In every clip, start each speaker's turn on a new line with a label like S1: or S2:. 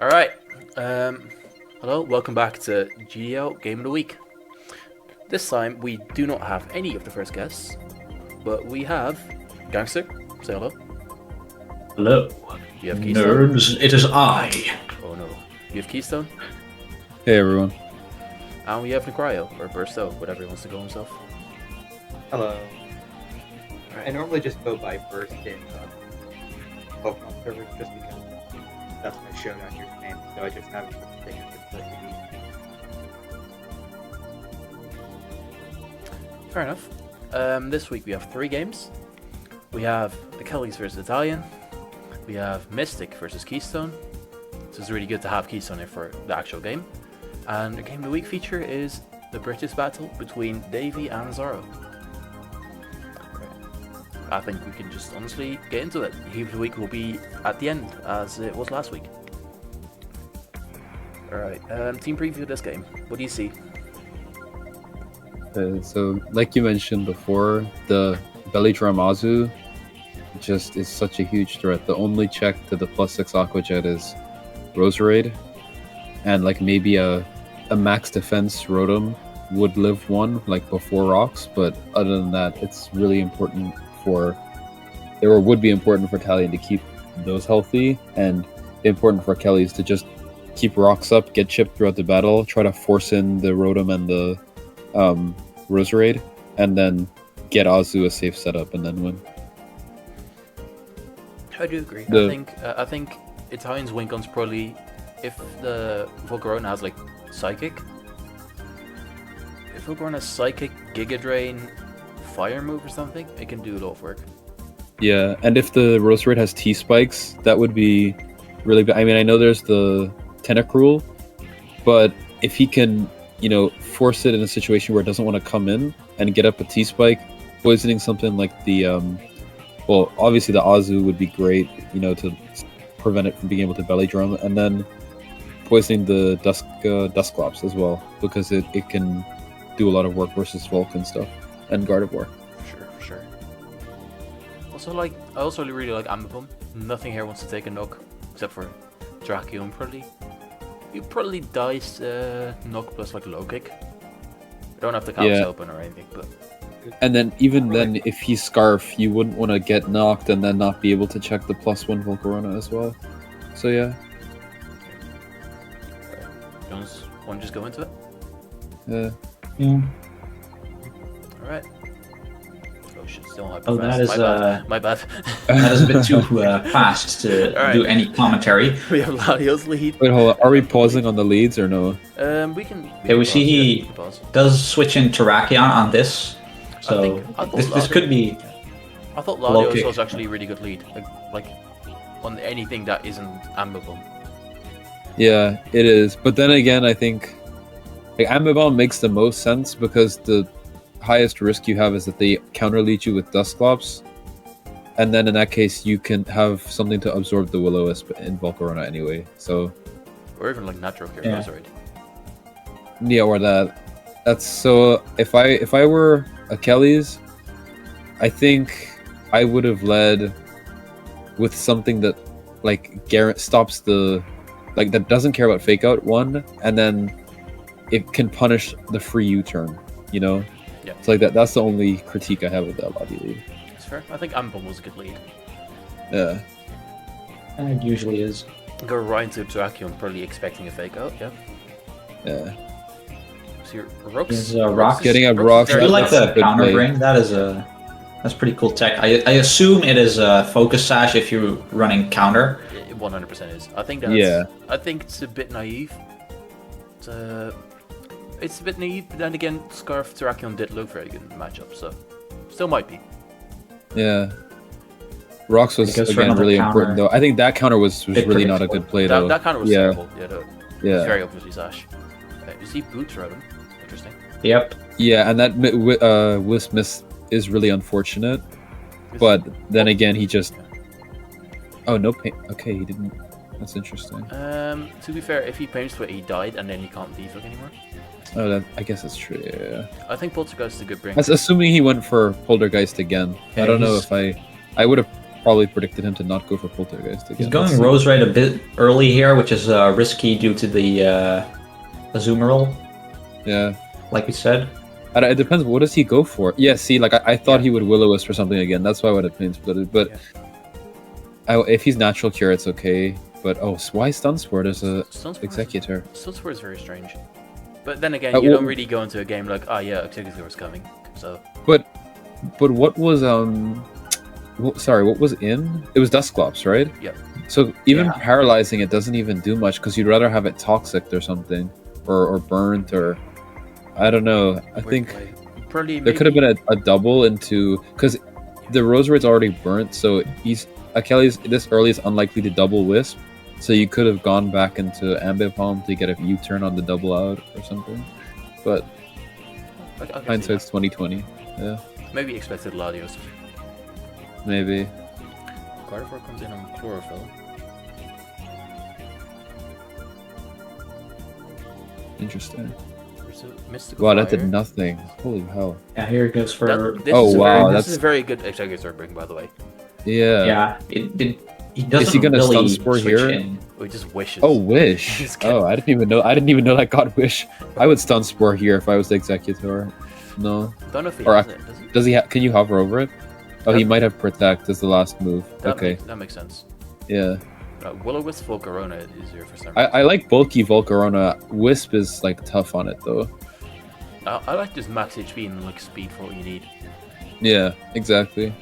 S1: Alright, hello, welcome back to GDL Game of the Week. This time we do not have any of the first guests, but we have Gangster, say hello.
S2: Hello.
S1: You have Keystone.
S2: Nerds, it is I.
S1: Oh no. You have Keystone,
S3: Hey everyone.
S1: and we have Necryo, or Bursto, whatever he wants to call himself.
S4: Hello. I
S1: Alright,
S4: normally just go by first in Pokemon servers just because that's my showdown username, so I just have to take it to the
S1: fair enough. This week we have 3 games. We have the Kellys versus Italian. We have Mystic versus Keystone. So it's really good to have Keystone here for the actual game. And the Game of the Week feature is the British battle between Davey and Anzaro. I think we can just honestly get into it. Game of the Week will be at the end, as it was last week. Alright, team preview of this game. What do you see?
S3: So, like you mentioned before, the Belly Drum Azu just is such a huge threat. The only check to the +6 Aqua Jet is Roserade, and like maybe a max defense Rotom would live one like before Rocks, but other than that, it's really important would be important for Talion to keep those healthy, and important for Kelly's to just keep Rocks up, get chipped throughout the battle, try to force in the Rotom and the Roserade, and then get Azu a safe setup and then win.
S1: I do agree. I think Italian's win gun's probably, if the Volcarona has like Psychic. If Volcarona has Psychic, Giga Drain, Fire move or something, it can do a lot of work.
S3: Yeah, and if the Roserade has T-Spikes, that would be really bad. I mean, I know there's the Tentacruel, but if he can, force it in a situation where it doesn't want to come in and get up a T-Spike, poisoning something like the, obviously the Azu would be great, to prevent it from being able to belly drum, and then poisoning the Dusclops as well, because it can do a lot of work versus Volk and stuff, and Gardevoir.
S1: For sure. Also, I also really like Ambipom. Nothing here wants to take a knock, except for Drakion, probably. You probably dice knock plus like low kick. You don't have the caps open or anything, but.
S3: And then then, if he's Scarf, you wouldn't want to get knocked and then not be able to check the +1 Volcarona as well. So yeah.
S1: Want to just go into it?
S3: Yeah.
S1: Alright. Oh shit, still hyper
S2: Oh,
S1: fast.
S2: that is
S1: My bad.
S2: that is a bit too fast to
S1: Alright.
S2: do any commentary.
S1: We have Ladio's lead.
S3: Wait, hold on. Are we pausing on the leads or no?
S1: We can.
S2: Okay, we see he
S1: can pause.
S2: does switch in Terrakion on this, so
S1: I thought
S2: this could be.
S1: I thought
S2: low
S1: Ladio's
S2: kick.
S1: was actually a really good lead. Like on anything that isn't Ambipom.
S3: Yeah, it is. But then again, I think Ambibomb makes the most sense because the highest risk you have is that they counter lead you with Dusclops, and then in that case you can have something to absorb the Will-O-Wisp in Volcarona anyway. So
S1: Or even like Natural Cure
S2: Yeah.
S1: Roserade.
S3: yeah, or that. That's so. If I were a Kelly's, I think I would have led with something that like stops the that doesn't care about fake out one, and then it can punish the free U-turn.
S1: Yeah.
S3: It's like that. That's the only critique I have with that Lobby lead.
S1: It's fair. I think Ambipom was a good lead.
S3: Yeah.
S2: It usually is.
S1: Go right into Drakion, probably expecting a fake out. Yeah.
S3: Yeah.
S1: So your Rocks.
S2: Is, Rocks-
S3: Getting at
S1: Rocks
S3: Rocks,
S1: is
S2: I
S1: very
S2: do like
S3: that's
S2: the
S3: a good
S2: counter
S3: play.
S2: bring. That's pretty cool tech. I assume it is Focus Sash if you're running counter.
S1: It 100% is. I think that's.
S3: Yeah.
S1: I think it's a bit naive. It's a bit naive, but then again, Scarf Terrakion did look very good in the matchup, so still might be.
S3: Yeah. Rocks was
S2: Because for
S3: again
S2: another
S3: really
S2: counter-
S3: important though. I think that counter was
S2: Bit
S3: really not a good play though.
S1: That kind of was
S3: Yeah.
S1: terrible. Yeah, no, it's
S3: Yeah.
S1: very obviously Sash. You see Boots Rotom. Interesting.
S2: Yep.
S3: Yeah, and that Wisp miss is really unfortunate. But then again, he just. Oh no pain. Okay, he didn't. That's interesting.
S1: To be fair, if he paints for it, he died, and then he can't defog anymore.
S3: Oh, I guess that's true. Yeah.
S1: I think Poltergeist is a good bring.
S3: That's assuming he went for Poltergeist again.
S2: Yeah,
S3: I don't know
S2: he's-
S3: if I would have probably predicted him to not go for Poltergeist again.
S2: He's going
S3: Let's see.
S2: Rose Raid a bit early here, which is risky due to the Azumarill,
S3: Yeah.
S2: like we said.
S3: It depends. What does he go for? Yeah, see, like I thought he would Will-O-Wisp for something again. That's why I would have been split it. But if he's Natural Cure, it's okay. But why Stun Sport as a Executor?
S1: Stun Sport is very strange. But then again, you
S3: well-
S1: don't really go into a game like, oh yeah, Executor is coming. So
S3: But what was sorry, what was in? It was Dusclops, right?
S1: Yep.
S3: So even
S2: Yeah.
S3: paralyzing it doesn't even do much because you'd rather have it toxic or something, or burnt, or I don't know. I think
S1: probably
S3: there could have been a double into because the Roserade's already burnt, so Achilles this early is unlikely to double Wisp, so you could have gone back into Ambipom to get a U-turn on the double out or something. But hindsight's 2020. Yeah,
S1: maybe expected Latios.
S3: maybe.
S1: Gardevoir comes in on Chlorophyll.
S3: Interesting.
S1: There's a Mystical
S3: Wow, that
S1: Fire.
S3: did nothing. Holy hell.
S2: Yeah, here it goes for.
S1: This
S3: Oh,
S1: is
S3: wow,
S1: this
S3: that's-
S1: is a very good Executor bring, by the way.
S3: Yeah.
S2: Yeah, he doesn't
S3: gonna
S2: really
S3: Stun Spore
S2: switch
S3: here?
S2: in.
S1: We just wishes.
S3: Oh, Wish.
S1: Just kidding.
S3: Oh, I didn't even know. I didn't even know that got Wish. I would Stun Spore here if I was the Executor. No.
S1: Don't know if he
S3: Or
S1: has it. Does he?
S3: Does he? Can you hover over it? Oh, he
S1: Yep.
S3: might have Protect as the last move. Okay.
S1: That makes sense.
S3: Yeah.
S1: Will-O-Wisp Volcarona is easier for some reason.
S3: I like bulky Volcarona. Wisp is like tough on it though.
S1: I like just max HP and like speed for what you need.
S3: Yeah, exactly.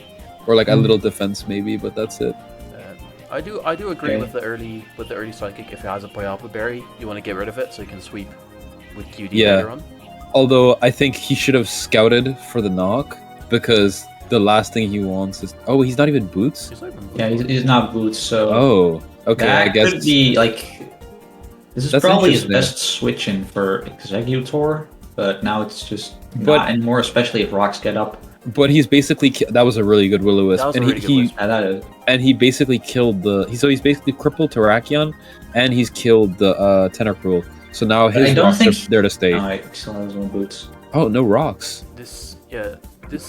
S3: Or like a little defense maybe, but that's it.
S1: I do agree
S2: Okay.
S1: with the early psychic. If it has a Pyalpa berry, you want to get rid of it so you can sweep with QD
S3: Yeah.
S1: later on.
S3: Although I think he should have scouted for the knock because the last thing he wants is he's not even boots.
S1: He's not even
S2: Yeah, he's not boots, so
S3: Oh, okay.
S2: that
S3: I guess
S2: could be like. This is
S3: That's
S2: probably his
S3: interesting.
S2: best switch in for Executor, but now it's just
S3: But-
S2: not anymore, especially if rocks get up.
S3: But he's basically that was a really good Will-O-Wisp,
S1: That was a
S3: and
S1: really good
S3: he
S1: Wisp.
S2: Yeah, that is.
S3: and he basically killed so he's basically crippled Terrakion, and he's killed the Tenacruel. So now
S2: I
S3: his
S2: don't
S3: rocks
S2: think
S3: are there to stay.
S2: No, he still has no boots.
S3: Oh, no rocks.
S1: This.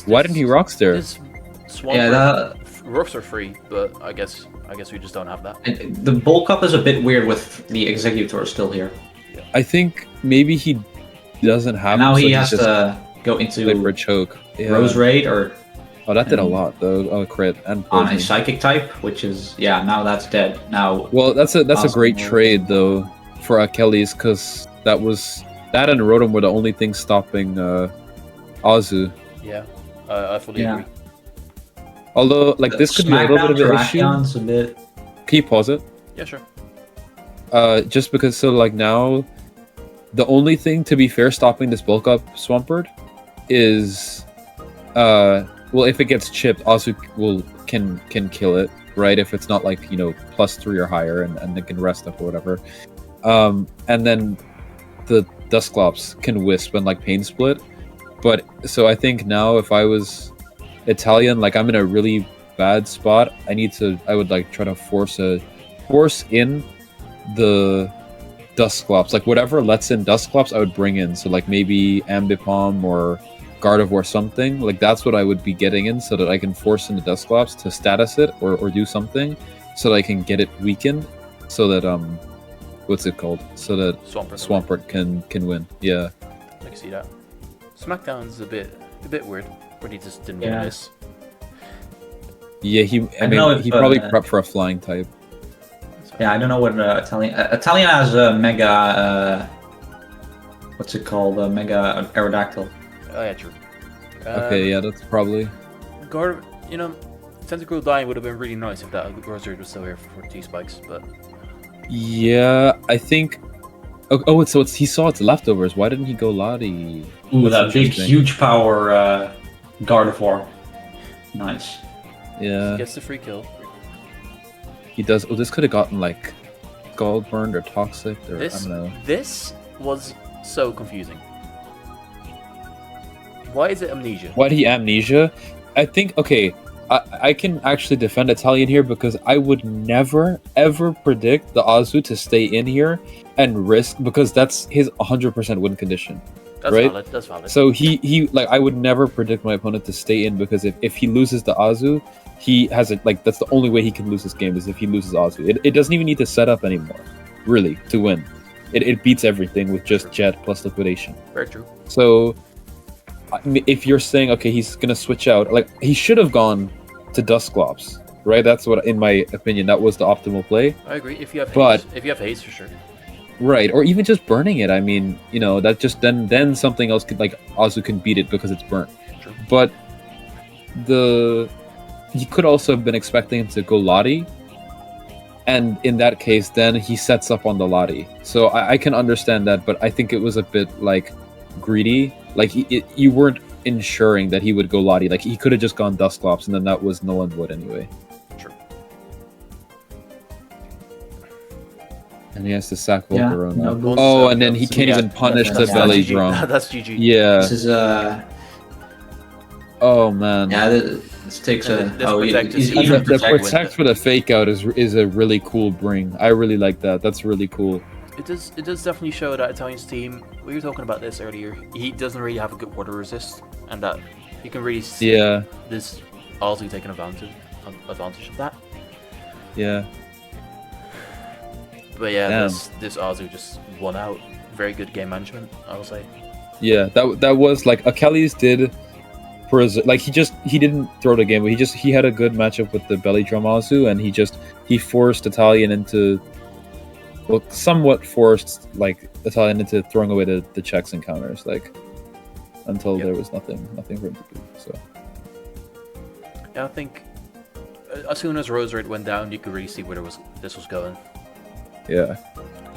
S3: Why didn't he rocks there?
S1: This Swamp
S2: Yeah,
S1: rocks are free, but I guess we just don't have that.
S2: the bulk up is a bit weird with the Executor still here.
S3: I think maybe he doesn't have.
S2: Now
S3: him, so
S2: he
S3: he's
S2: has
S3: just
S2: to go
S3: played for
S2: into
S3: a choke. Yeah.
S2: Rose Raid or
S3: Oh, that did a lot though. Oh, crit and
S2: on a
S3: poison.
S2: Psychic type, which is now that's dead. Now
S3: Well, that's a
S2: Awesome.
S3: great trade though for Achilles because that and Rotom were the only things stopping Azu.
S1: Yeah, I fully
S2: Yeah.
S1: agree.
S3: Although, like, this could be a little bit of an issue.
S2: Terrakion's a bit.
S3: Can you pause it?
S1: Yeah, sure.
S3: Just because, so like now, the only thing, to be fair, stopping this bulk up Swampert is, well, if it gets chipped, Azu can kill it, right? If it's not like +3 or higher, and it can rest up or whatever. And then the Dusclops can Wisp and like Pain Split. But so I think now if I was Italian, like I'm in a really bad spot. I would like try to force in the Dusclops, like whatever lets in Dusclops, I would bring in. So like maybe Ambipom or Gardevoir something. Like that's what I would be getting in, so that I can force in the Dusclops to status it or do something, so that I can get it weakened, so that what's it called? So that Swampert can win. Yeah.
S1: I can see that. Smackdown's a bit weird, but he just didn't
S2: Yeah.
S1: win this.
S3: Yeah,
S2: I know if,
S3: he probably prepped for a flying type.
S2: Yeah, I don't know what Italian has a mega. What's it called? A mega Aerodactyl.
S1: Oh yeah, true.
S3: Okay, yeah, that's probably.
S1: Tentacle dying would have been really nice if that Rosary was still here for T-Spikes, but
S3: Yeah, I think. Oh, so he saw its leftovers. Why didn't he go Lottie?
S2: Ooh,
S3: That's
S2: that big,
S3: interesting.
S2: huge power Gardevoir. Nice.
S3: Yeah,
S1: gets the free kill.
S3: he does. Oh, this could have gotten like Scald Burned or Toxic or I don't know.
S1: This was so confusing. Why is it Amnesia?
S3: Why did he Amnesia? I think, okay, I can actually defend Italian here because I would never, ever predict the Azu to stay in here and risk, because that's his 100% win condition.
S1: That's
S3: right?
S1: valid. That's valid.
S3: So he like, I would never predict my opponent to stay in, because if he loses the Azu, he has it like that's the only way he can lose this game is if he loses Azu. It doesn't even need to set up anymore, really, to win. It beats everything with just Jet plus liquidation.
S1: Very true.
S3: So if you're saying okay, he's gonna switch out, like he should have gone to Dusclops, right? That's what, in my opinion, that was the optimal play.
S1: I agree. If you have
S3: But-
S1: haste, if you have haste, for sure.
S3: Right, or even just burning it. I mean, that just then something else could like Azu can beat it because it's burnt.
S1: True.
S3: But you could also have been expecting him to go Lottie, and in that case, then he sets up on the Lottie. So I can understand that, but I think it was a bit like greedy. Like you weren't ensuring that he would go Lottie. Like he could have just gone Dusclops, and then that was null and void anyway.
S1: True.
S3: And he has to sack
S2: Yeah,
S3: Volcarona.
S2: no,
S1: Once,
S3: Oh, and then he
S2: so
S3: can't
S2: yeah,
S3: even punish the
S2: that's
S3: belly
S1: GG.
S3: drum.
S1: That's GG.
S3: Yeah.
S2: This is
S3: Oh man.
S2: yeah. This takes a.
S1: And this
S2: Oh,
S1: protect
S2: he's
S1: is
S3: And
S2: even
S3: the
S2: protect.
S3: protect for the fake out is a really cool bring. I really like that. That's really cool.
S1: It does definitely show that Italian's team. We were talking about this earlier. He doesn't really have a good water resist, and that you can really see
S3: Yeah.
S1: this Aussie taking advantage of that.
S3: Yeah.
S1: But yeah,
S3: Damn.
S1: this Azu just won out. Very good game management, I will say.
S3: Yeah. That was like Achilles did. Like he didn't throw the game, but he had a good matchup with the belly drum Azu, and he forced Italian into. Well, somewhat forced like Italian into throwing away the checks and counters, like until
S1: Yep.
S3: there was nothing for him to do. So
S1: Yeah, I think as soon as Rose Rate went down, you could really see where this was going.
S3: yeah,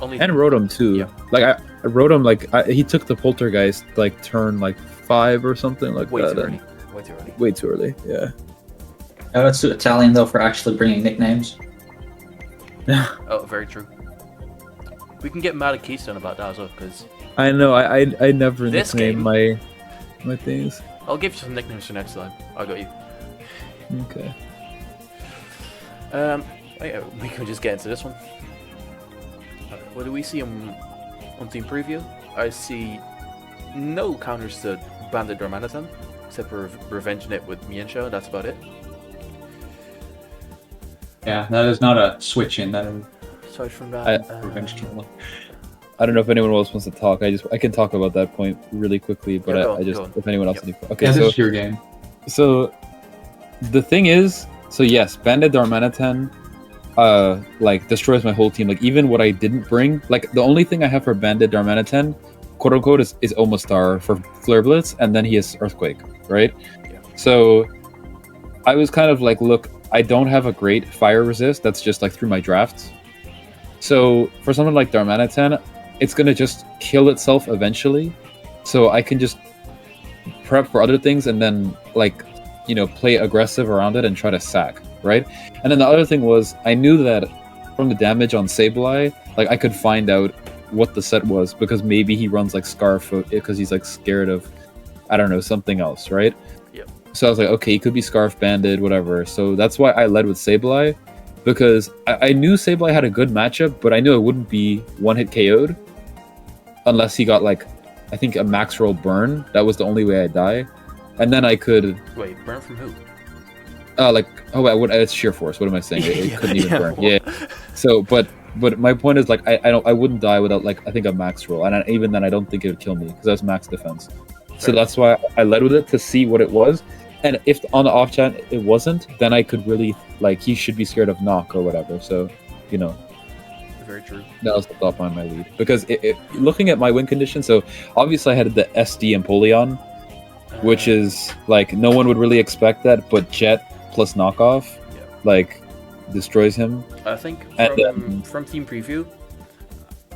S1: Only
S3: and Rotom too.
S1: Yeah.
S3: Like I wrote him like he took the Poltergeist like turn like 5 or something like
S1: way
S3: that.
S1: too
S3: and-
S1: early. Way too early.
S3: Way too early. Yeah.
S2: Shout out to Italian though for actually bringing nicknames.
S1: Oh, very true. We can get mad at Keystone about that as well, because
S3: I know. I never
S1: This
S3: nickname
S1: game-
S3: my things.
S1: I'll give you some nicknames for next time. I got you.
S3: Okay.
S1: Yeah, we can just get into this one. What do we see on team preview? I see no counters to Bandit Dormanathon, except for revenging it with Miensho. That's about it.
S2: Yeah, that is not a switch in. That is
S1: Aside from that,
S2: revenge trauma.
S3: I don't know if anyone else wants to talk. I can talk about that point really quickly, but
S1: Yeah, go on,
S3: I just
S1: go on.
S3: if anyone else
S1: Yep.
S3: any okay.
S2: Yeah,
S3: So
S2: this is your game.
S3: So the thing is, so yes, Bandit Darmanitan like destroys my whole team. Like even what I didn't bring, like the only thing I have for Bandit Darmanitan, quote unquote, is Omastar for Flare Blitz, and then he has Earthquake, right?
S1: Yeah.
S3: So I was kind of like, look, I don't have a great fire resist. That's just like through my drafts. So for someone like Darmanitan, it's gonna just kill itself eventually. So I can just prep for other things and then like play aggressive around it and try to sack, right? And then the other thing was I knew that from the damage on Sableye, like I could find out what the set was because maybe he runs like Scarf because he's like scared of, I don't know, something else, right?
S1: Yep.
S3: So I was like, okay, he could be Scarf Banded, whatever. So that's why I led with Sableye because I knew Sableye had a good matchup, but I knew it wouldn't be one hit KO'd unless he got like, I think a max roll burn. That was the only way I'd die. And then I could
S1: wait, burn from who?
S3: it's sheer force. What am I saying? It
S1: Yeah,
S3: couldn't even
S1: yeah,
S3: burn.
S1: well.
S3: Yeah. So, but my point is like I wouldn't die without like I think a max roll, and even then I don't think it would kill me because that's max defense. So
S1: Fair.
S3: that's why I led with it to see what it was, and if on the off chance it wasn't, then I could really like he should be scared of knock or whatever. So,
S1: Very true.
S3: that was the thought behind my lead because looking at my win condition, so obviously I had the SD Empoleon, which is like no one would really expect that, but Jet plus knockoff
S1: Yeah.
S3: like destroys him.
S1: I think
S3: And
S1: from team preview,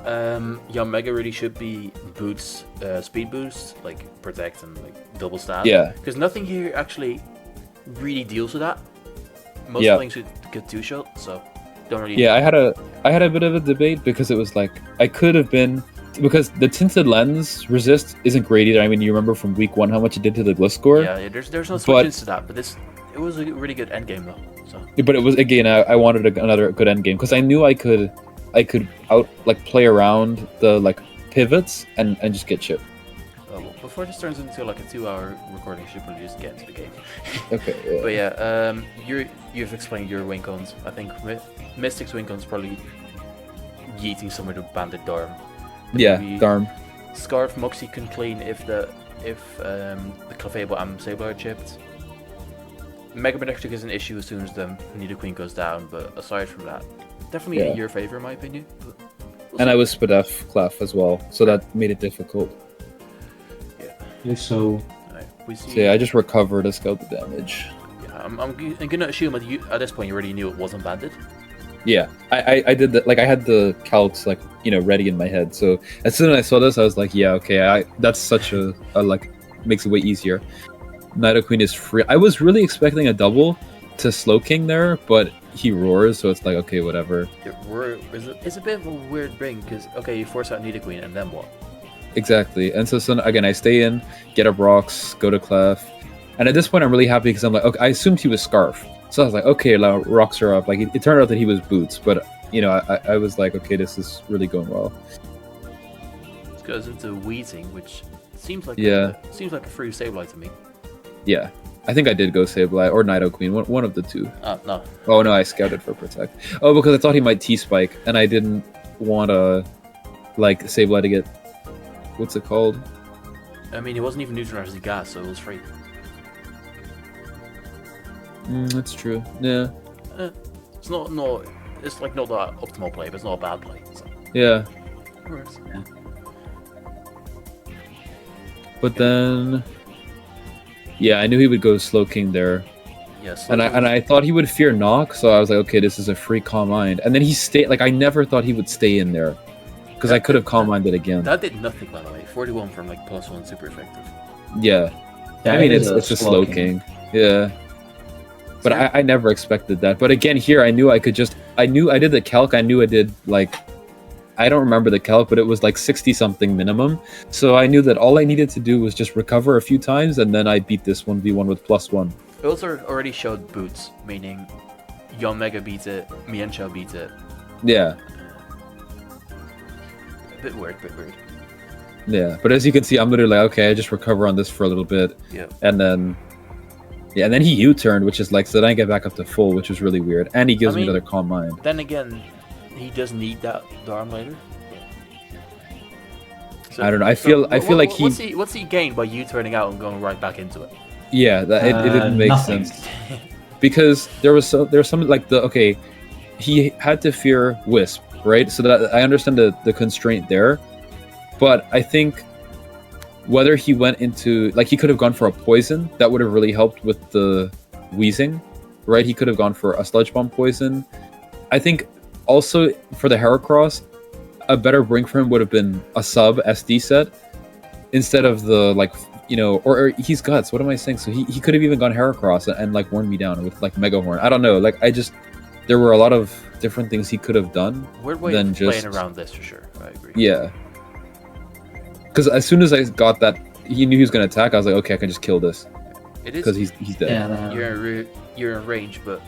S1: Young Mega really should be boots, speed boost, like protect and like double stab.
S3: Yeah.
S1: Because nothing here actually really deals with that. Most
S3: Yeah.
S1: things should get two shot, so don't really.
S3: Yeah, I had a bit of a debate because it was like I could have been because the tinted lens resist isn't great either. I mean, you remember from week 1 how much it did to the Gliscor.
S1: Yeah, there's no switches to that, but it was a really good end game though. So
S3: But it was again I wanted another good end game because I knew I could out like play around the like pivots and just get chip.
S1: well, before this turns into like a 2-hour recording, we should probably just get into the game.
S3: Okay. Yeah.
S1: But yeah, you've explained your win cons. I think Mystic's win cons probably yeeting somewhere to Bandit Darm.
S3: Yeah,
S1: Maybe
S3: Darm.
S1: Scarf Moxie can clean if the Clefable and Sable are chipped. Mega Electric is an issue as soon as the Nidoqueen goes down, but aside from that, definitely in your favor in my opinion.
S3: And I was Spadef Clef as well, so that made it difficult.
S2: Okay, so
S1: Alright, we see.
S3: So yeah, I just recovered to scale the damage.
S1: Yeah, I'm gonna assume at this point you already knew it wasn't Bandit.
S3: Yeah, I did that. Like I had the calcs like ready in my head. So as soon as I saw this, I was like, yeah, okay. That's such a like makes it way easier. Nidoqueen is free. I was really expecting a double to Slowking there, but he roars, so it's like okay, whatever.
S1: It's a bit of a weird bring because okay, you force out Nidoqueen and then what?
S3: Exactly. And so again, I stay in, get up rocks, go to Clef, and at this point, I'm really happy because I'm like, okay, I assumed he was Scarf. So I was like, okay, rocks are up. Like it turned out that he was Boots, but I was like, okay, this is really going well.
S1: It goes into Wheezing, which seems like seems like a free Sableye to me.
S3: Yeah, I think I did go Sableye or Nidoqueen, one of the two.
S1: No.
S3: Oh no, I scouted for Protect. Oh, because I thought he might T-Spike, and I didn't want to like Sableye to get what's it called?
S1: I mean, he wasn't even neutralized as gas, so it was free.
S3: That's true. Yeah.
S1: It's not it's like not the optimal play, but it's not a bad play. So.
S3: Yeah.
S1: It works. Yeah.
S3: But then, yeah, I knew he would go Slowking there.
S1: Yes.
S3: And I thought he would fear Knock, so I was like, okay, this is a free Calm Mind. And then he stayed. Like I never thought he would stay in there, because I could have Calm Minded again.
S1: That did nothing, by the way. 41 from like +1, super effective.
S3: Yeah. I mean, it's a Slowking. Yeah. But I never expected that. But again, here I knew I could just. I knew I did the calc. I knew I did like. I don't remember the calc, but it was like 60 something minimum. So I knew that all I needed to do was just recover a few times, and then I beat this 1v1 with +1.
S1: It also already showed Boots, meaning Yanmega beats it, Mienshao beats it.
S3: Yeah.
S1: A bit weird.
S3: Yeah, but as you can see, I'm literally like, okay, I just recover on this for a little bit.
S1: Yeah.
S3: And then he U-turned, which is like, so then I get back up to full, which was really weird. And he gives me another Calm Mind.
S1: Then again, he does need that Darm later. So,
S3: I don't know. I feel like
S1: what's he gained by U-turning out and going right back into it?
S3: Yeah, it didn't make
S2: nothing.
S3: sense. Because there was some like he had to fear Wisp, right? So that I understand the constraint there. But I think whether he went into like he could have gone for a poison, that would have really helped with the wheezing, right? He could have gone for a Sludge Bomb poison. I think also for the Heracross, a better bring for him would have been a sub SD set instead of the like or he's Guts. What am I saying? So he could have even gone Heracross and like worn me down with like Mega Horn. I don't know. Like there were a lot of different things he could have done.
S1: Weird way of playing around this for sure. I agree.
S3: Yeah. Because as soon as I got that, he knew he was going to attack. I was like, okay, I can just kill this.
S1: It is
S3: because he's dead.
S2: Yeah,
S1: you're in range, but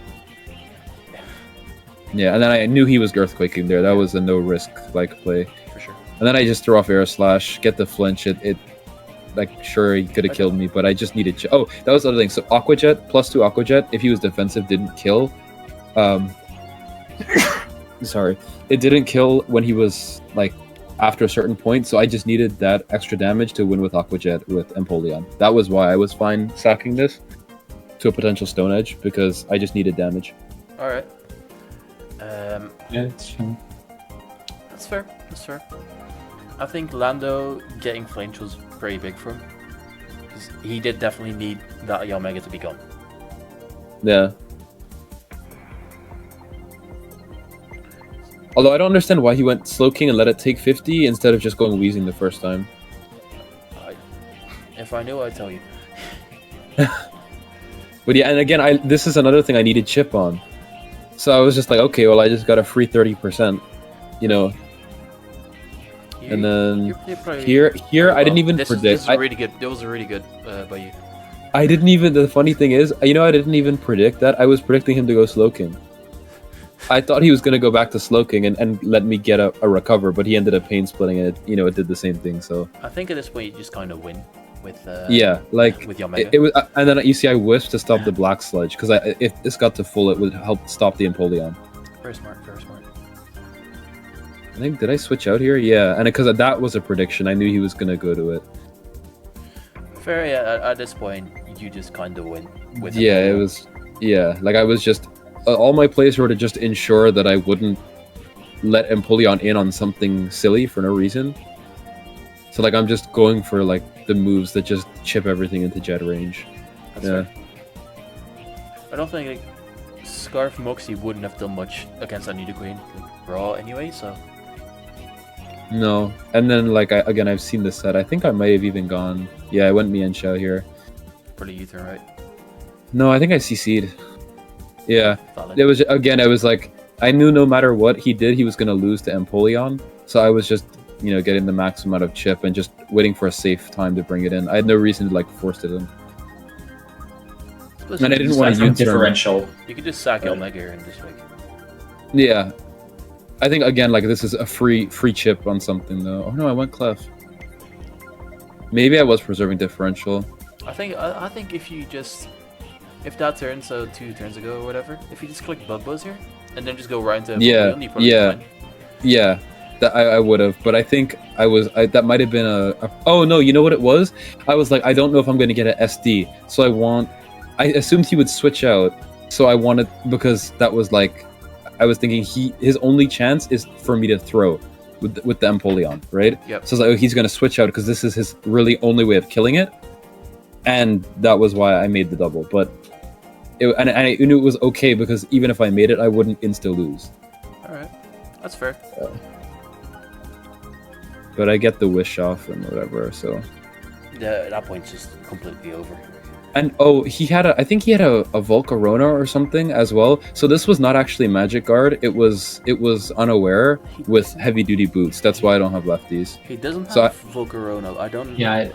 S3: yeah. And then I knew he was Earthquaking there. That was a no risk like play
S1: for sure.
S3: And then I just threw off Air Slash, get the flinch. It like sure he could have killed me, but I just needed. Oh, that was the other thing. So Aqua Jet +2 Aqua Jet. If he was defensive, didn't kill. Sorry, it didn't kill when he was like. After a certain point, so I just needed that extra damage to win with Aqua Jet with Empoleon. That was why I was fine sacking this to a potential Stone Edge, because I just needed damage.
S1: Alright.
S2: Yeah, it's true.
S1: That's fair. I think Lando getting flinch was pretty big for him. Because he did definitely need that Yanmega to be gone.
S3: Yeah. Although I don't understand why he went Slowking and let it take 50 instead of just going Wheezing the first time.
S1: If I knew, I'd tell you.
S3: But yeah, and again, this is another thing I needed chip on. So I was just like, okay, well, I just got a free 30%, And then here I didn't even predict.
S1: This is really good. That was really good by you.
S3: I didn't even. The funny thing is, I didn't even predict that. I was predicting him to go Slowking. I thought he was going to go back to Slowking and let me get a recover, but he ended up pain splitting it. It did the same thing. So
S1: I think at this point you just kind of win. with
S3: Yeah, like
S1: with your Mega.
S3: it was, and then you see I whiffed to stop the Black Sludge because if this got to full, it would help stop the Empoleon.
S1: Very smart, very smart.
S3: I think did I switch out here? Yeah, and because that was a prediction, I knew he was gonna go to it.
S1: Fair, yeah. At this point, you just kind of win with.
S3: Yeah,
S1: Empoleon.
S3: it was. Yeah, like I was just all my plays were to just ensure that I wouldn't let Empoleon in on something silly for no reason. So like I'm just going for like the moves that just chip everything into jet range.
S1: That's
S3: Yeah.
S1: fair. I don't think like Scarf Moxie wouldn't have done much against that Nidoqueen like, raw anyway. So
S3: No, and then like I've seen this set. I think I might have even gone. Yeah, I went Mienshao here.
S1: pretty U-turn, right?
S3: No, I think I CC'd. Yeah,
S1: Valid.
S3: it was again. I was like, I knew no matter what he did, he was gonna lose to Empoleon. So I was just, getting the max amount of chip and just waiting for a safe time to bring it in. I had no reason to like force it in.
S1: Suppose
S3: And I
S1: you
S3: didn't
S1: could
S3: want
S1: just
S3: to
S2: From
S3: use
S2: differential.
S1: You could just sack Omega here and just like.
S3: Yeah, I think again like this is a free chip on something though. Oh no, I went Clef. Maybe I was preserving differential.
S1: I think if that turn, so 2 turns ago or whatever, if you just click Bug Buzz here and then just go right into
S3: Yeah,
S1: Empoleon, you probably
S3: yeah.
S1: fine.
S3: Yeah, that I would have, but I think that might have been oh no, you know what it was? I was like, I don't know if I'm going to get an SD, so I assumed he would switch out, so I wanted, because that was like, I was thinking his only chance is for me to throw with the Empoleon, right?
S1: Yep.
S3: So I was like, oh, he's going to switch out because this is his really only way of killing it, and that was why I made the double, but and I knew it was okay because even if I made it, I wouldn't insta lose.
S1: Alright. That's fair.
S3: But I get the wish off and whatever, so.
S1: Yeah, at that point, it's just completely over.
S3: And I think he had a Volcarona or something as well. So this was not actually Magic Guard. It was unaware with heavy duty boots. That's why I don't have lefties.
S1: He doesn't have
S3: So
S1: Volcarona. I don't.
S2: Yeah,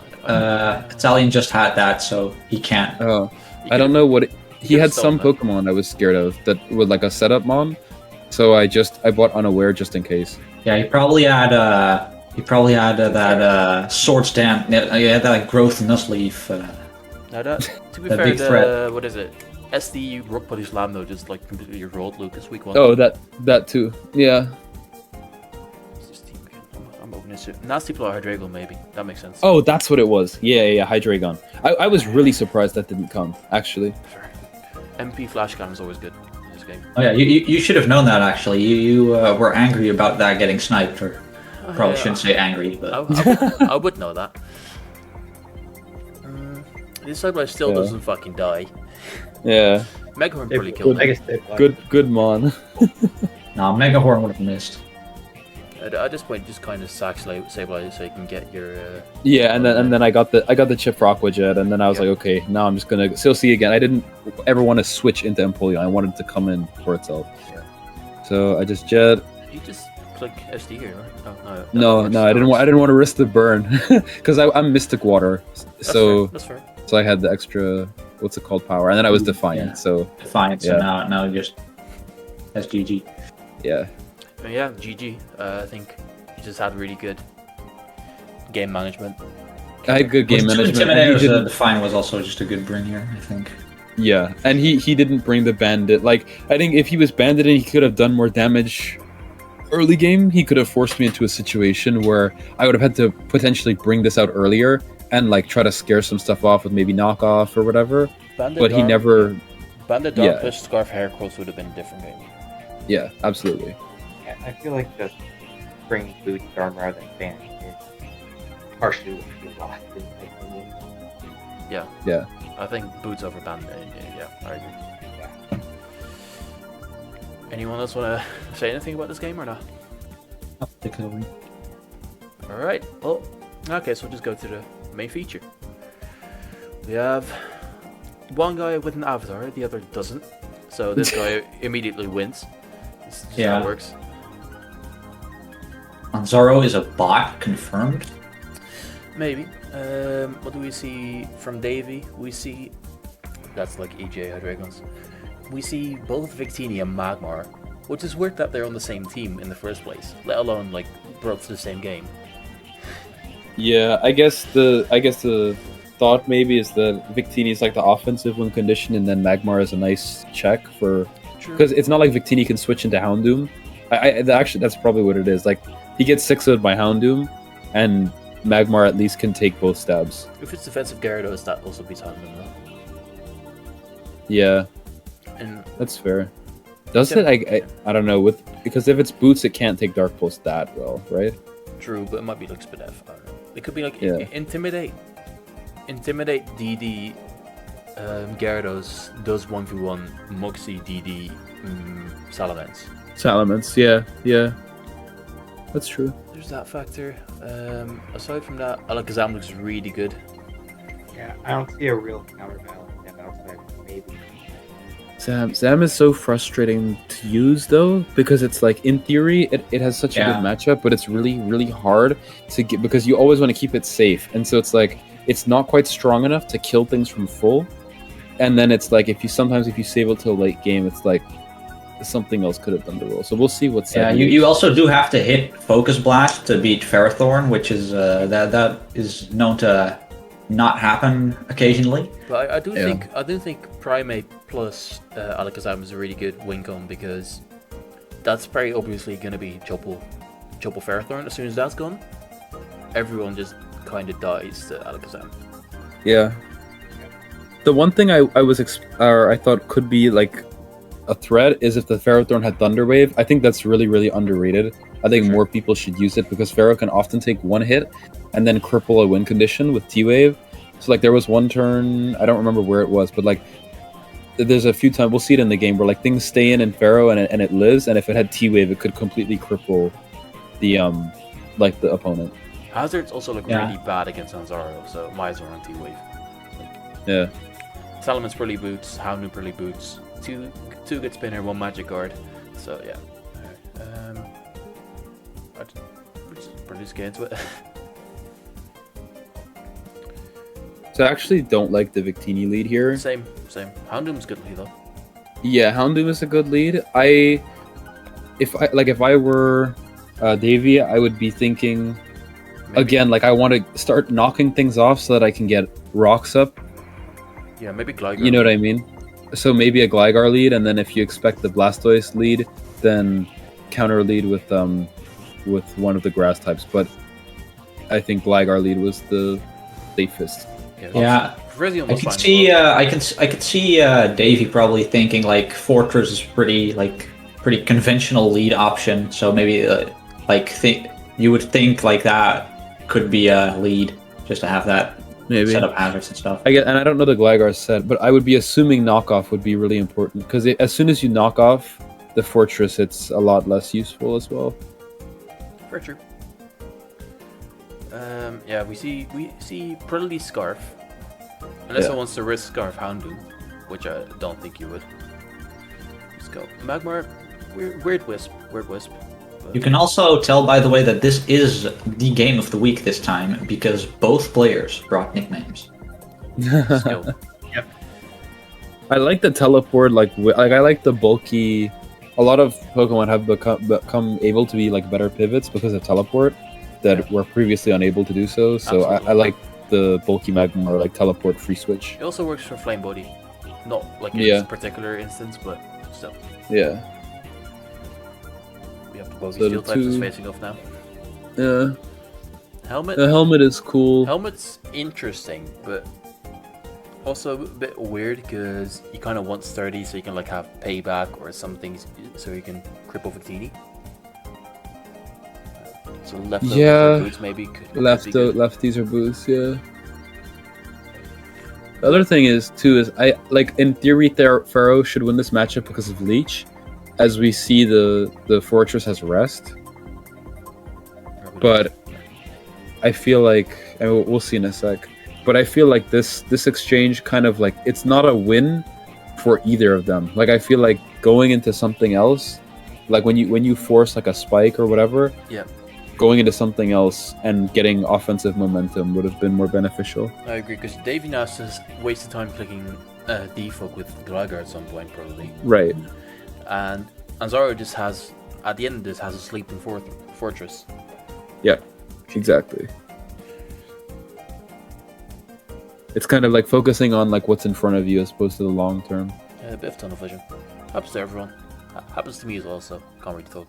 S2: Italian just had that, so he can't.
S3: Oh,
S1: He
S3: I don't
S1: could've-
S3: know what he
S1: could've
S3: had some
S1: stolen it.
S3: Pokemon I was scared of that were like a setup mon. So I bought unaware just in case.
S2: Yeah, he probably had that Swords Dance. Yeah, he had that like growth Nuzleaf.
S1: Now that, to be
S2: That
S1: fair,
S2: big threat.
S1: what is it? SDU Rock Body Slam though just like completely rolled Lucas week 1.
S3: Oh, that too. Yeah.
S1: It's just team again. I'm opening it. Nasty Plow Hydreigon maybe. That makes sense.
S3: Oh, that's what it was. Yeah, Hydreigon. I was really surprised that didn't come, actually.
S1: Fair. MP Flash Cannon is always good in this game.
S2: Oh yeah, you should have known that actually. You were angry about that getting sniped, or probably
S1: Yeah,
S2: shouldn't say angry, but
S1: I would know that. This Cyberlife still
S3: Yeah.
S1: doesn't fucking die.
S3: Yeah.
S1: Megahorn
S4: They-
S1: probably killed
S4: I
S1: him.
S4: guess they like,
S3: Good mon.
S2: no, Mega Horn would have missed.
S1: At this point, just kind of sack Sableye so you can get your.
S3: Yeah, and then I got the chip for Aquajet, and then I was
S1: Yeah.
S3: like, okay, now I'm just gonna see again. I didn't ever want to switch into Empoleon. I wanted to come in for itself.
S1: Yeah.
S3: So I just jet.
S1: You just click SD here, right?
S3: No, I didn't want to risk the burn because I'm Mystic Water, so
S1: That's fair.
S3: I had the extra what's it called power, and then I was Defiant.
S2: Yeah.
S3: So
S2: Defiant. So
S3: Yeah.
S2: now just SGG.
S3: yeah,
S1: Yeah, GG. I think you just had really good game management.
S3: I had good game
S2: With two
S3: management. and
S2: Intimidators,
S3: he didn't-
S2: Defiant was also just a good bringer, I think.
S3: Yeah, and he didn't bring the bandit. Like, I think if he was banditing, he could have done more damage early game. He could have forced me into a situation where I would have had to potentially bring this out earlier and like try to scare some stuff off with maybe knockoff or whatever.
S1: Bandit
S3: But he
S1: Dark-
S3: never.
S1: Bandit
S3: Yeah.
S1: Dark plus Scarf Hair Cross would have been a different game.
S3: Yeah, absolutely.
S4: yeah, I feel like just bringing boots arm rather than band is partially what you lost in my opinion.
S1: Yeah. I think Boots over Bandit. Yeah, I agree.
S4: Yeah.
S1: Anyone else want to say anything about this game or not?
S2: Not particularly.
S1: Alright, well, okay, so we'll just go to the main feature. We have one guy with an avatar, the other doesn't. So this guy immediately wins. This is just how
S2: Yeah.
S1: it works.
S2: Anzaro is a bot, confirmed.
S1: Maybe. What do we see from Davey? We see... That's like EJ Hydreigons. We see both Victini and Magmar, which is weird that they're on the same team in the first place, let alone like brought to the same game.
S3: Yeah, I guess the thought maybe is that Victini is like the offensive win condition, and then Magmar is a nice check for because it's not like Victini can switch into Houndoom. Actually, that's probably what it is. Like he gets 6-0'd by Houndoom, and Magmar at least can take both stabs.
S1: If it's defensive Gyarados, that also beats Houndoom though.
S3: Yeah,
S1: And
S3: that's fair. Does it? I don't know because if it's boots, it can't take Dark Pulse that well, right?
S1: true, but it might be like Spadef. I don't know. It could be like
S3: Yeah.
S1: Intimidate DD. Gyarados does 1v1 Moxie DD Salamence.
S3: Salamence, yeah, that's true.
S1: There's that factor. Aside from that, Alakazam looks really good.
S4: Yeah, I don't see a real counterbalance to him outside of maybe.
S3: Zam is so frustrating to use though, because it's like in theory it has such a good matchup, but it's really, really hard to get because you always want to keep it safe, and so it's like it's not quite strong enough to kill things from full, and then it's like if you save it till late game, it's like something else could have done the role. So we'll see what's
S2: you also do have to hit Focus Blast to beat Ferrothorn, which is that is known to not happen occasionally.
S1: But I do think Primate plus Alakazam is a really good win con because that's very obviously going to be Chople Ferrothorn. As soon as that's gone, everyone just kind of dies to Alakazam.
S3: Yeah. The one thing I thought could be like a threat is if the Ferrothorn had Thunder Wave. I think that's really, really underrated. I think more people should use it because Ferro can often take one hit and then cripple a win condition with T-Wave. So like there was one turn, I don't remember where it was, but like there's a few times, we'll see it in the game, where like things stay in Ferro and it lives, and if it had T-Wave, it could completely cripple the like the opponent.
S1: Hazards also look really bad against Anzaro, so might as well run T-Wave.
S3: Yeah.
S1: Salamence Pearly Boots, Houndoom Pearly Boots, two good spinner, one Magic Guard. So yeah. We'll just get into it.
S3: So I actually don't like the Victini lead here.
S1: Same. Houndoom's good lead though.
S3: Yeah, Houndoom is a good lead. If I were Davey, I would be thinking again, like I want to start knocking things off so that I can get rocks up.
S1: Yeah, maybe Gligar.
S3: You know what I mean? So maybe a Gligar lead, and then if you expect the Blastoise lead, then counter lead with one of the grass types. But I think Gligar lead was the safest.
S2: Yeah, I could see Davey probably thinking like Fortress is pretty conventional lead option. So maybe you would think like that could be a lead just to have that
S3: maybe
S2: set up hazards and stuff.
S3: And I don't know the Gligar set, but I would be assuming knockoff would be really important because as soon as you knock off the Fortress, it's a lot less useful as well.
S1: Very true. Yeah, we see Pearly Scarf. Unless someone wants to risk Scarf Houndoom, which I don't think you would. Let's go. Magmar, Weird Wisp.
S2: You can also tell, by the way, that this is the game of the week this time because both players brought nicknames.
S1: Let's go.
S4: Yep.
S3: I like the teleport, like I like the bulky. A lot of Pokemon have become able to be like better pivots because of teleport that were previously unable to do so. So I like the bulky Magmar, like teleport free switch.
S1: It also works for Flame Body, not like in this particular instance, but still.
S3: Yeah.
S1: We have the Bogey Steel types is facing off now.
S3: Yeah.
S1: Helmet.
S3: The helmet is cool.
S1: Helmet's interesting, but also a bit weird because you kind of want sturdy, so you can like have payback or something, so you can cripple Victini. So leftovers boots maybe.
S3: Lefties or boots, yeah. The other thing is I like in theory Pharaoh should win this matchup because of Leech, as we see the Fortress has rest. But I feel like, and we'll see in a sec. But I feel like this exchange kind of like it's not a win for either of them. Like I feel like going into something else, like when you force like a spike or whatever.
S1: Yeah.
S3: Going into something else and getting offensive momentum would have been more beneficial.
S1: I agree, because Davey now has wasted time clicking defog with Gligar at some point, probably.
S3: Right.
S1: And Anzaro just has, at the end of this, has a sleeping fortress.
S3: Yeah, exactly. It's kind of like focusing on like what's in front of you as opposed to the long term.
S1: Yeah, a bit of tunnel vision. Happens to everyone. Happens to me as well, so can't really talk.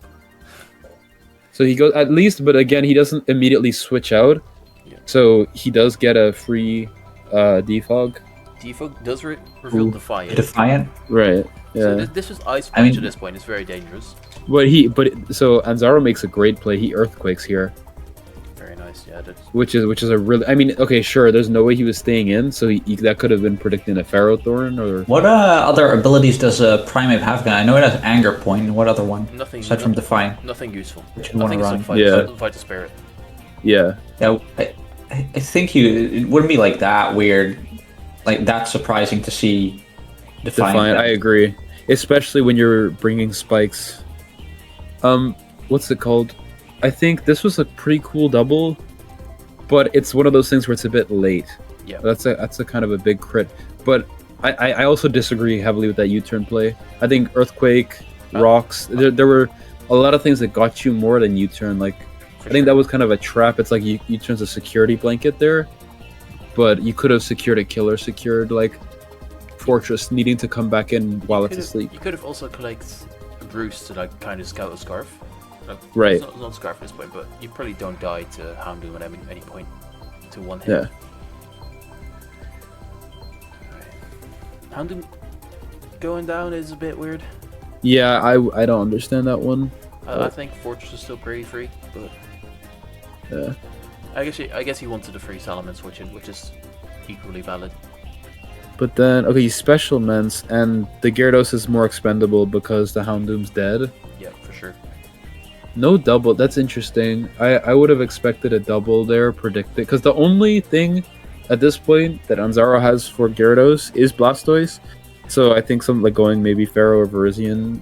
S3: So he goes at least, but again, he doesn't immediately switch out.
S1: Yeah.
S3: So he does get a free defog.
S1: Defog does reveal Defiant.
S2: Defiant?
S3: Right. Yeah.
S1: So this is Ice Punch at this point. It's very dangerous.
S3: So Anzaro makes a great play. He earthquakes here.
S1: Very nice. Yeah.
S3: Which is a really. I mean, okay, sure. There's no way he was staying in, so that could have been predicting a Pharaoh Thorn or.
S2: What other abilities does Primate have? I know it has Anger Point. And what other one?
S1: Nothing.
S2: Aside from Defiant.
S1: Nothing useful.
S2: Which
S1: I
S2: one
S1: think it's
S2: run?
S1: like fight the spirit.
S3: Yeah.
S2: Yeah. I think it wouldn't be like that weird, like that surprising to see Defiant.
S3: I agree, especially when you're bringing spikes. What's it called? I think this was a pretty cool double, but it's one of those things where it's a bit late.
S1: Yeah.
S3: That's a kind of a big crit. But I also disagree heavily with that U-turn play. I think Earthquake, Rocks, there were a lot of things that got you more than U-turn. Like, I think that was kind of a trap. It's like U-turn's a security blanket there, but you could have secured a killer, secured like Fortress needing to come back in while it's asleep.
S1: You could have also collected Bruce to like kind of scout a Scarf. Like,
S3: Right.
S1: It's not Scarf at this point, but you probably don't die to Houndoom at any point to one hit.
S3: Yeah.
S1: Right. Houndoom going down is a bit weird.
S3: Yeah, I don't understand that one.
S1: I think Fortress is still pretty free, but
S3: Yeah.
S1: I guess he wanted a free Salomon switch in, which is equally valid.
S3: But then, okay, he's Special Mence, and the Gyarados is more expendable because the Houndoom's dead.
S1: Yeah, for sure.
S3: No double, that's interesting. I would have expected a double there, predicted. Because the only thing at this point that Anzaro has for Gyarados is Blastoise. So I think something like going maybe Pharaoh or Virizion,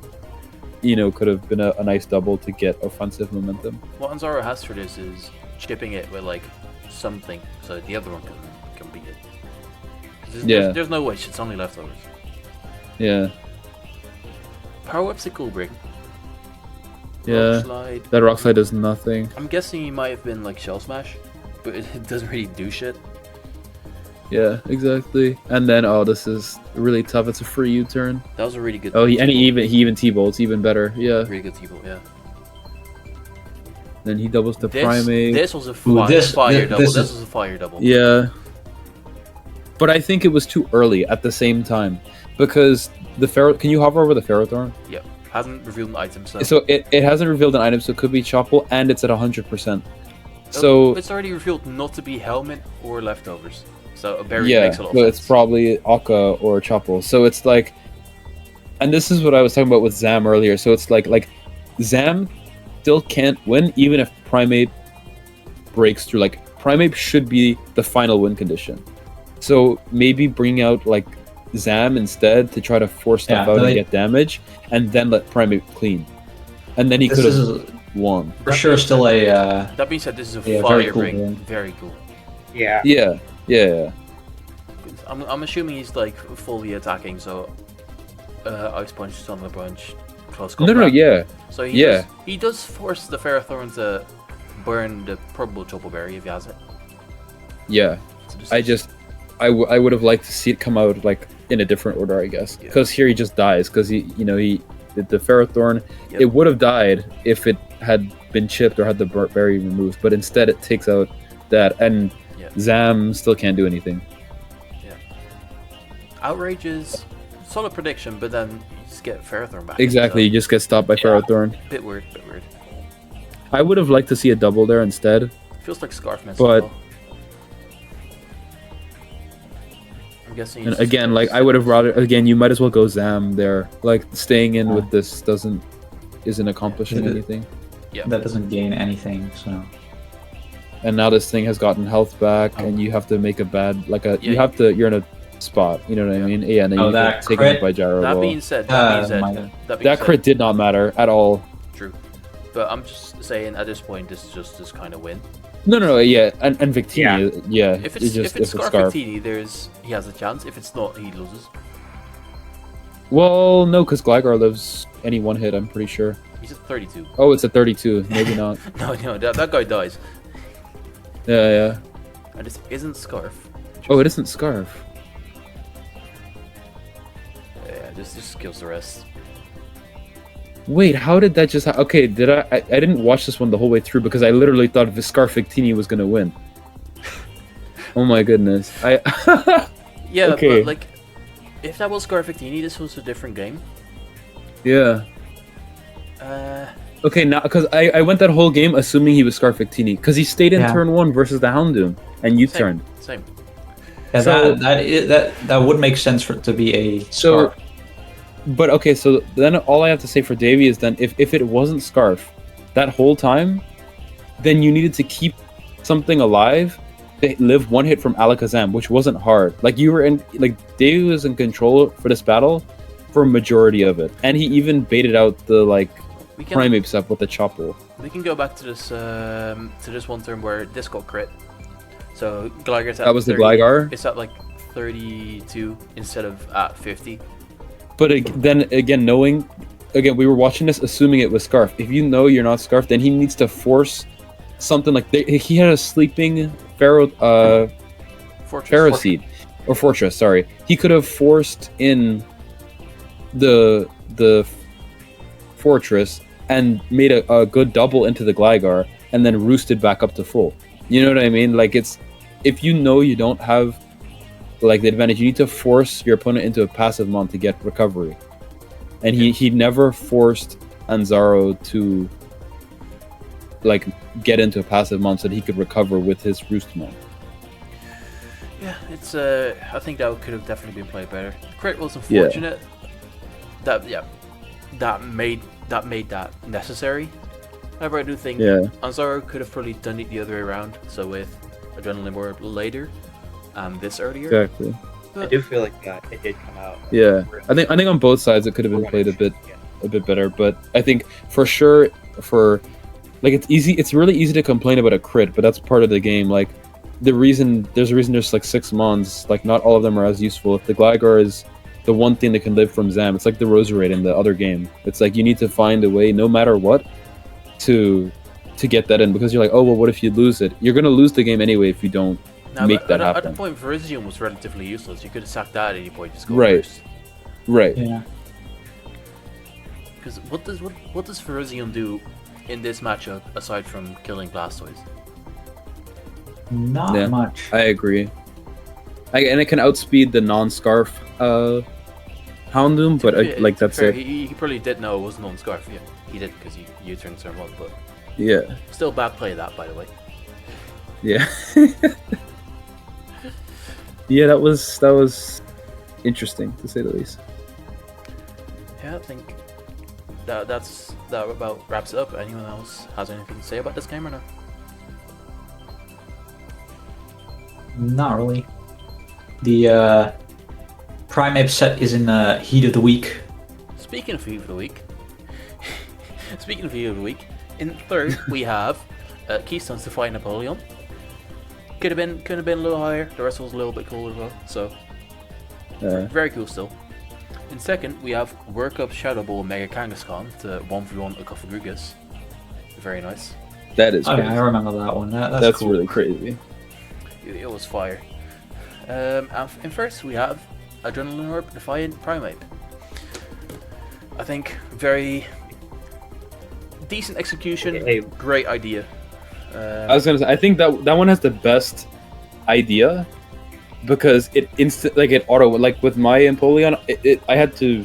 S3: could have been a nice double to get offensive momentum.
S1: What Anzaro has for this is chipping it with like something so the other one can beat it. There's no way, it's only leftovers.
S3: Yeah.
S1: Power Whip's a cool break.
S3: Yeah.
S1: Rock Slide.
S3: That Rock Slide does nothing.
S1: I'm guessing he might have been like Shell Smash, but it doesn't really do shit.
S3: Yeah, exactly. And then, this is really tough. It's a free U-turn.
S1: That was a really good.
S3: He even T-bolts, even better. Yeah.
S1: Really good T-bolt, yeah.
S3: Then he doubles to Primate.
S1: This was a fire double. This was a fire double.
S3: Yeah. But I think it was too early at the same time because the Pharaoh. Can you hover over the Pharaoh Thorn?
S1: Yeah, hasn't revealed an item.
S3: So it hasn't revealed an item, so it could be Chople, and it's at 100%. So
S1: it's already revealed not to be Helmet or leftovers. So a berry makes a lot of
S3: so
S1: sense.
S3: it's probably Akka or Chople. So it's like, and this is what I was talking about with Zam earlier. So it's like Zam still can't win even if Primate breaks through. Like Primate should be the final win condition. So maybe bring out like Zam instead to try to force stuff out and get damage, and then let Primate clean, and then he could have won.
S2: For sure, still a.
S1: That being said, this is a fire break. Very cool.
S4: Yeah.
S3: Yeah.
S1: I'm assuming he's like fully attacking, so Ice Punch, Thunder Punch, close combat.
S3: No, yeah.
S1: So he does force the Ferrothorn to burn the probable Chople Berry if he has it.
S3: Yeah, I would have liked to see it come out like in a different order, I guess, because here he just dies because the Ferrothorn. It would have died if it had been chipped or had the berry removed, but instead it takes out that, and Zam still can't do anything.
S1: Yeah. Outrage is solid prediction, but then you just get Ferrothorn back.
S3: Exactly, you just get stopped by Ferrothorn.
S1: Bit weird.
S3: I would have liked to see a double there instead.
S1: Feels like Scarf Mist.
S3: But
S1: I'm guessing.
S3: And again, like I would have rather. Again, you might as well go Zam there. Like staying in with this isn't accomplishing anything.
S2: Yeah. That doesn't gain anything. So.
S3: And now this thing has gotten health back, and you have to make a bad you're in a spot. You know what I mean? Yeah. And then you get taken out by Gyro.
S1: That being said,
S3: that crit did not matter at all.
S1: True, but I'm just saying at this point, this is just this kind of win.
S3: No, yeah, and Victini,
S1: If it's Scarf Victini, he has a chance. If it's not, he loses.
S3: Well, no, because Gligar lives any one hit. I'm pretty sure.
S1: He's at 32.
S3: Oh, it's at 32. Maybe not.
S1: no, that guy dies.
S3: Yeah.
S1: And this isn't Scarf.
S3: Oh, it isn't Scarf.
S1: Yeah, just kills the rest.
S3: Wait, how did that just okay, did I didn't watch this one the whole way through because I literally thought Scarf Victini was gonna win. Oh my goodness.
S1: Yeah,
S3: okay.
S1: but like, if that was Scarfictini, this was a different game.
S3: Yeah. Okay, now because I went that whole game assuming he was Scarfictini because he stayed in turn 1 versus the Houndoom and you turned.
S1: Same.
S2: Yeah,
S3: So-
S2: that would make sense for it to be a
S3: So,
S2: Scarf.
S3: but okay, so then all I have to say for Davey is then if it wasn't Scarf that whole time, then you needed to keep something alive to live one hit from Alakazam, which wasn't hard. Like you were in, like Davey was in control for this battle for a majority of it, and he even baited out the like Primeape stuff with the Chopple.
S1: We can go back to this one turn where this got crit. So Gligar's at
S3: That was the
S1: 30,
S3: Gligar?
S1: It's at like 32 instead of at 50.
S3: But then again, we were watching this assuming it was Scarf. If you know you're not Scarf, then he needs to force something like he had a sleeping Pharaoh Seed or Fortress. Sorry, he could have forced in the Fortress and made a good double into the Gligar and then roosted back up to full. You know what I mean? Like it's if you know you don't have like the advantage, you need to force your opponent into a passive mon to get recovery. And he never forced Anzaro to like get into a passive mon so that he could recover with his roost mon.
S1: Yeah, it's I think that could have definitely been played better. Crit was unfortunate. That made that necessary. However, I do think Anzaro could have probably done it the other way around. So with Adrenaline Board later, and this earlier.
S3: Exactly.
S4: I do feel like it did come out.
S3: Yeah, I think on both sides it could have been played a bit better, but I think for sure like it's really easy to complain about a crit, but that's part of the game. Like there's a reason there's like 6 mons, like not all of them are as useful. If the Gligar is the one thing that can live from Zam, it's like the Roserade in the other game. It's like you need to find a way, no matter what, to get that in, because you're like, oh well, what if you lose it? You're gonna lose the game anyway if you don't make that happen.
S1: At the point, Virizion was relatively useless. You could have sacked that at any point. Just go
S3: Right.
S1: first.
S3: Right.
S2: Yeah.
S1: Because what does Virizion do in this matchup aside from killing Blastoise?
S2: Not much.
S3: I agree. And it can outspeed the non-Scarf Houndoom, but like that's
S1: fair,
S3: it.
S1: He probably did know it wasn't on Scarf. Yeah, he did because you turned turn 1, but
S3: Yeah.
S1: still bad play that, by the way.
S3: Yeah. Yeah, that was interesting to say the least.
S1: Yeah, I think that about wraps it up. Anyone else has anything to say about this game or not?
S2: Not really. The Primeape set is in the heat of the week.
S1: Speaking of Heat of the Week, in third we have Keystone's Defy Napoleon. Could have been a little higher. The rest was a little bit cooler as well. So very cool still. In second we have Work Up Shadow Ball Mega Kangaskhan to 1v1 a Kofagrugas. Very nice.
S3: That is crazy.
S2: Okay, I remember that one.
S3: That's
S2: cool.
S3: really crazy.
S1: It was fire. And in first we have Adrenaline Orb Defiant Primeape. I think very decent execution, great idea.
S3: I was gonna say, I think that one has the best idea because it like with my Empoleon, I had to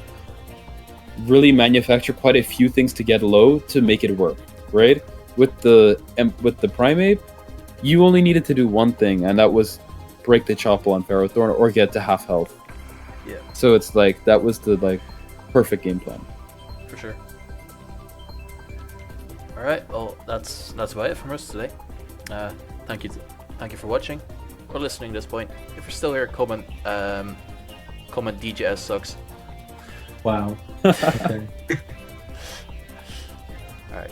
S3: really manufacture quite a few things to get low to make it work, right? With the Primeape, you only needed to do one thing, and that was break the Chopple on Ferrothorn or get to half health.
S1: Yeah.
S3: So it's like that was the perfect game plan.
S1: For sure. All right. Well, that's about it from us today. Thank you for watching or listening at this point. If you're still here, comment DJS sucks.
S2: Wow. Okay.
S1: All right.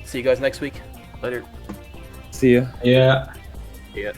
S1: See you guys next week. Later.
S3: See ya.
S2: Yeah.
S4: Yeah.